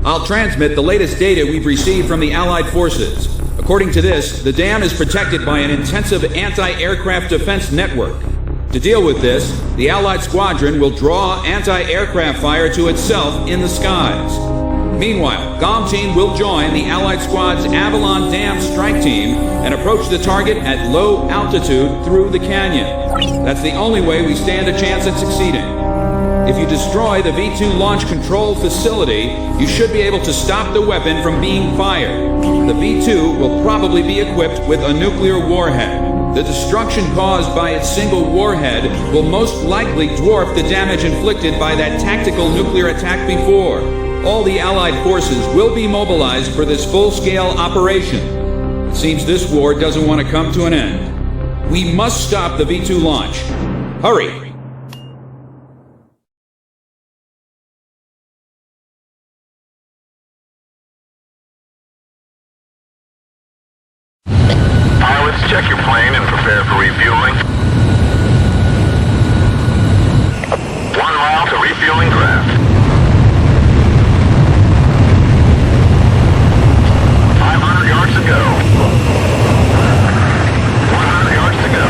I'll transmit the latest data we've received from the Allied forces. According to this, the dam is protected by an intensive anti-aircraft defense network. To deal with this, the Allied squadron will draw anti-aircraft fire to itself in the skies. Meanwhile, Galm team will join the Allied squad's Avalon Dam strike team and approach the target at low altitude through the canyon. That's the only way we stand a chance at succeeding. If you destroy the V2 launch control facility, you should be able to stop the weapon from being fired. The V2 will probably be equipped with a nuclear warhead. The destruction caused by its single warhead will most likely dwarf the damage inflicted by that tactical nuclear attack before. All the Allied forces will be mobilized for this full-scale operation. It seems this war doesn't want to come to an end. We must stop the V2 launch. Hurry! Pilots, check your plane and prepare for refueling. 1 mile to refueling craft. 500 yards to go. 100 yards to go.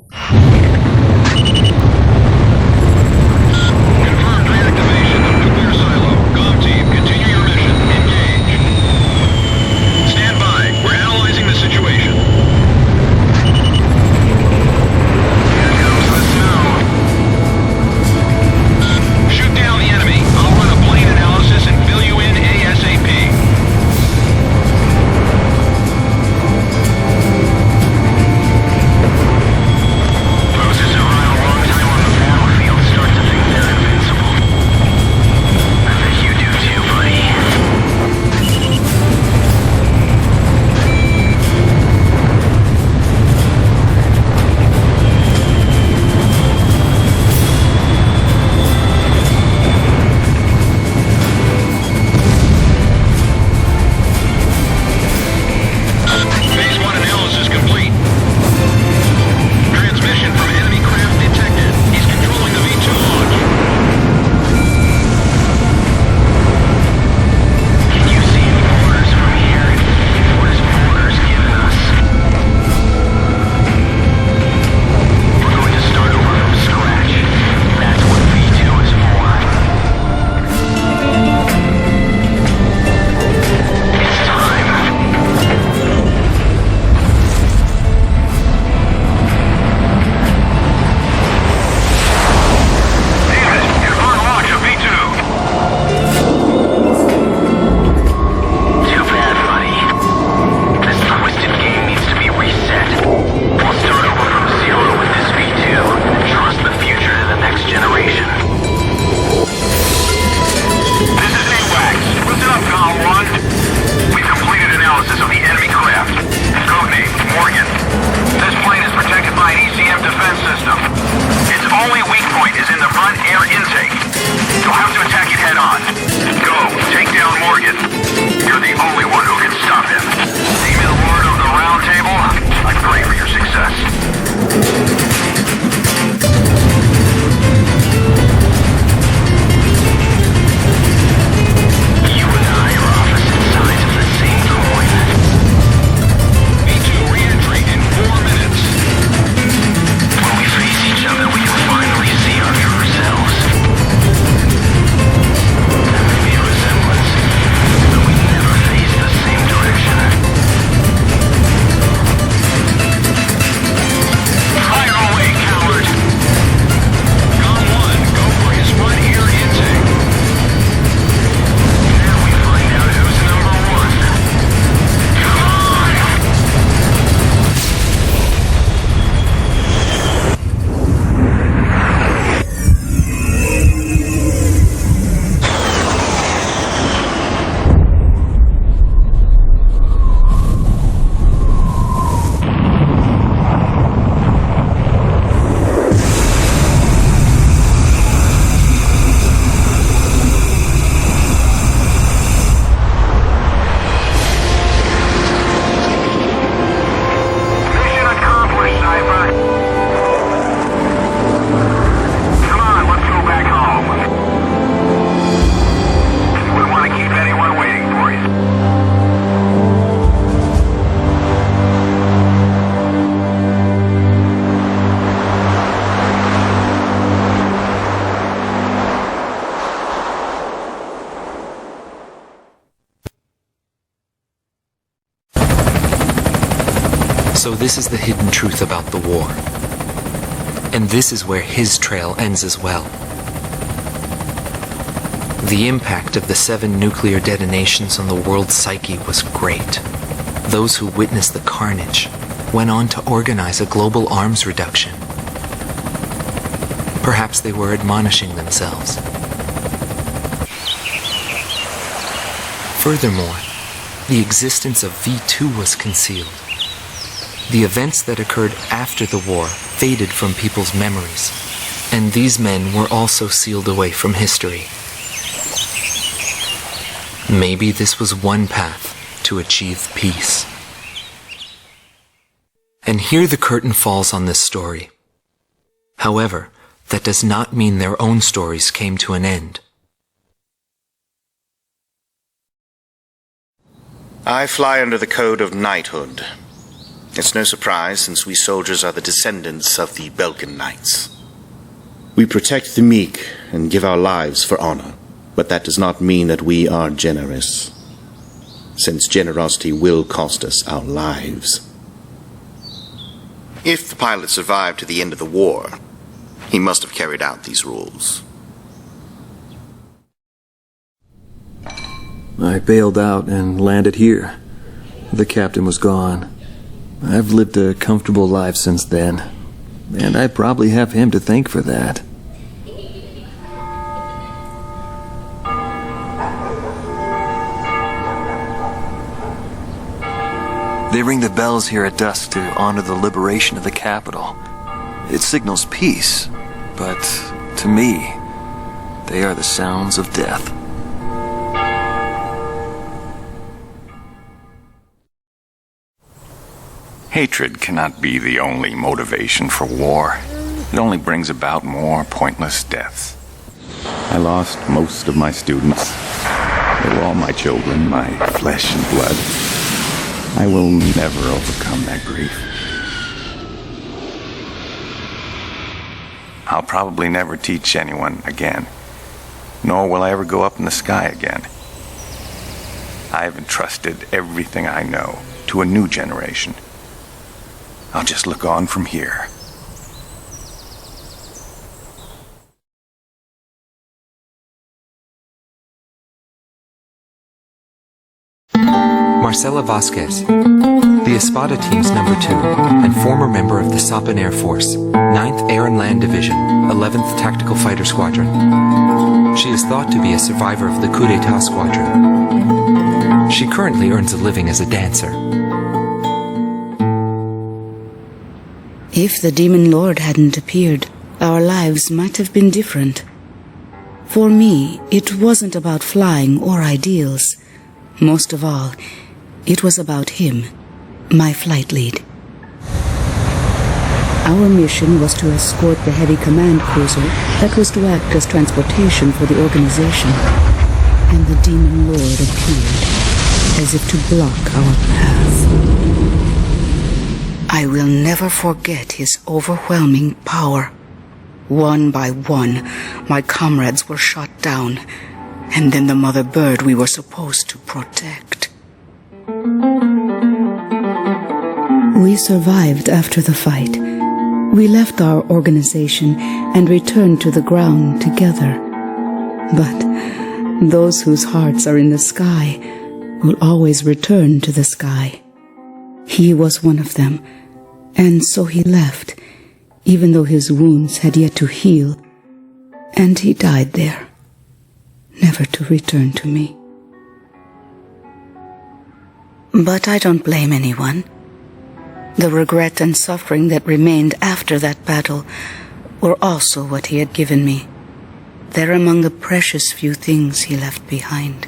Confirmed reactivation of nuclear silo. Comm team, continue your mission. Engage. Stand by. We're analyzing the situation. Here comes the snow. Shoot down the enemy. I'll run a plane analysis and fill you in ASAP. Forces who run a long time on the battlefield start to think they're invincible. I bet you do too, buddy. Phase 1 analysis complete. Transmission from enemy craft detected. He's controlling the V2 launch. Can you see any orders from here? What is orders giving us? We're going to start over from scratch. That's what V2 is for. It's time. David, confirm launch of V2. Too bad, buddy. This twisted game needs to be reset. We'll start over from zero with this V2 and trust the future to the next generation. This is AWACS. Listen up, Galm 1. We've completed analysis of the enemy craft. Codename, Morgan. This plane is protected by an ECM defense system. Its only weak point is in the front air intake. You'll have to attack it head on. Go, take down Morgan. You're the only one who can stop him. Name the word of the round table. I pray for your success. You and I are opposite sides of the same coin. V2 re-entry in 4 minutes. When we face each other, we can finally see our true selves. There may be a resemblance, but we never face the same direction. Fire away, coward! Galm 1, go for his front ear intake. Now we find out who's number one. Come on! Mission accomplished, Cypher. Come on, let's go back home. You wouldn't want to keep anyone waiting for you. So this is the hidden truth about the war. And this is where his trail ends as well. The impact of the 7 nuclear detonations on the world's psyche was great. Those who witnessed the carnage went on to organize a global arms reduction. Perhaps they were admonishing themselves. Furthermore, the existence of V2 was concealed. The events that occurred after the war faded from people's memories, and these men were also sealed away from history. Maybe this was one path to achieve peace. And here the curtain falls on this story. However, that does not mean their own stories came to an end. I fly under the code of knighthood. It's no surprise, since we soldiers are the descendants of the Belkan Knights. We protect the meek and give our lives for honor, but that does not mean that we are generous, since generosity will cost us our lives. If the pilot survived to the end of the war, he must have carried out these rules. I bailed out and landed here. The captain was gone. I've lived a comfortable life since then, and I probably have him to thank for that. They ring the bells here at dusk to honor the liberation of the capital. It signals peace, but to me, they are the sounds of death. Hatred cannot be the only motivation for war. It only brings about more pointless deaths. I lost most of my students. They were all my children, my flesh and blood. I will never overcome that grief. I'll probably never teach anyone again, nor will I ever go up in the sky again. I have entrusted everything I know to a new generation. I'll just look on from here. Marcela Vasquez, the Espada team's number 2 and former member of the Sapan Air Force, 9th Air and Land Division, 11th Tactical Fighter Squadron. She is thought to be a survivor of the Coup d'etat squadron. She currently earns a living as a dancer. If the Demon Lord hadn't appeared, our lives might have been different. For me, it wasn't about flying or ideals. Most of all, it was about him, my flight lead. Our mission was to escort the heavy command cruiser that was to act as transportation for the organization. And the Demon Lord appeared, as if to block our path. I will never forget his overwhelming power. One by one, my comrades were shot down, and then the mother bird we were supposed to protect. We survived after the fight. We left our organization and returned to the ground together. But those whose hearts are in the sky will always return to the sky. He was one of them, and so he left, even though his wounds had yet to heal, and he died there, never to return to me. But I don't blame anyone. The regret and suffering that remained after that battle were also what he had given me. They're among the precious few things he left behind.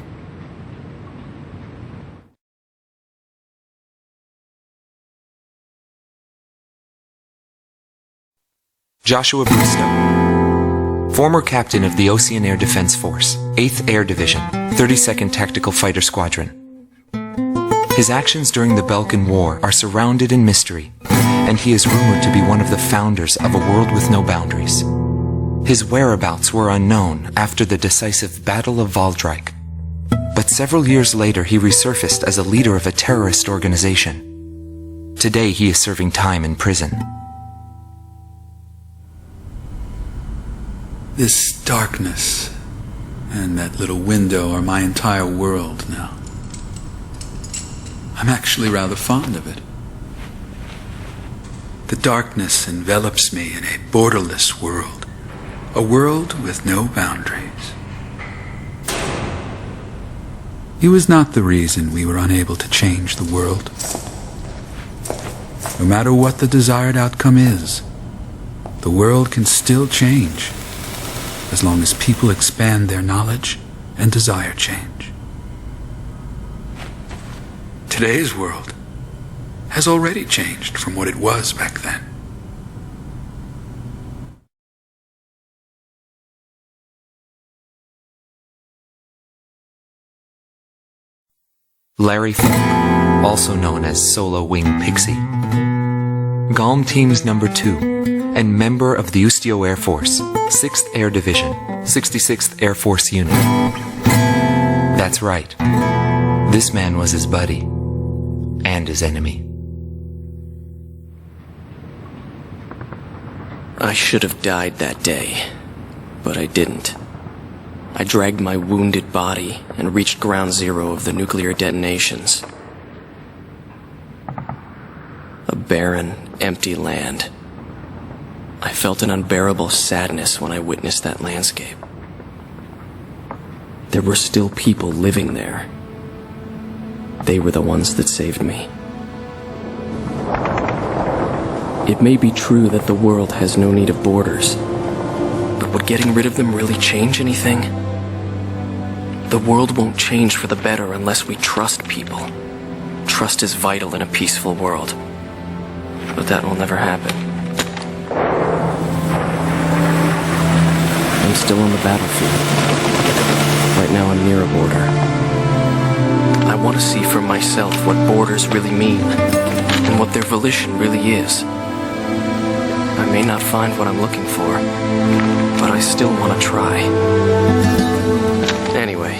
Joshua Bristow, former captain of the Ocean Air Defense Force, 8th Air Division, 32nd Tactical Fighter Squadron. His actions during the Balkan War are surrounded in mystery, and he is rumored to be one of the founders of a world with no boundaries. His whereabouts were unknown after the decisive Battle of Valdrike, but several years later he resurfaced as a leader of a terrorist organization. Today he is serving time in prison. This darkness and that little window are my entire world now. I'm actually rather fond of it. The darkness envelops me in a borderless world, a world with no boundaries. It was not the reason we were unable to change the world. No matter what the desired outcome is, the world can still change, as long as people expand their knowledge and desire change. Today's world has already changed from what it was back then. Larry Falk, also known as Solo Wing Pixy. Galm Teams Number 2, and member of the Ustio Air Force, 6th Air Division, 66th Air Force Unit. That's right. This man was his buddy, and his enemy. I should have died that day, but I didn't. I dragged my wounded body and reached ground zero of the nuclear detonations. A barren, empty land. I felt an unbearable sadness when I witnessed that landscape. There were still people living there. They were the ones that saved me. It may be true that the world has no need of borders, but would getting rid of them really change anything? The world won't change for the better unless we trust people. Trust is vital in a peaceful world. But that will never happen. I'm still on the battlefield. Right now I'm near a border. I want to see for myself what borders really mean, and what their volition really is. I may not find what I'm looking for, but I still want to try. Anyway,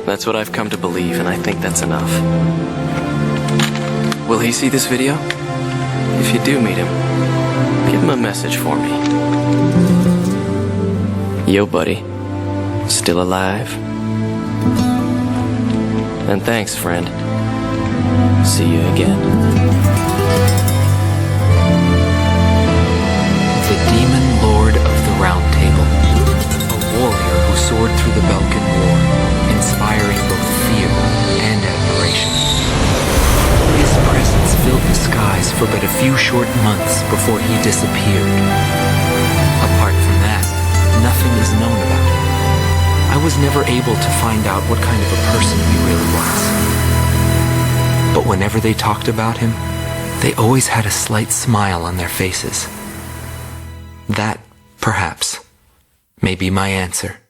that's what I've come to believe, and I think that's enough. Will he see this video? If you do meet him, give him a message for me. Yo, buddy. Still alive? And thanks, friend. See you again. The Demon Lord of the Round Table. A warrior who soared through the Balkan War, inspiring both fear and admiration. His presence filled the skies for but a few short months before he disappeared. Apart from that, nothing is known about him. I was never able to find out what kind of a person he really was. But whenever they talked about him, they always had a slight smile on their faces. That, perhaps, may be my answer.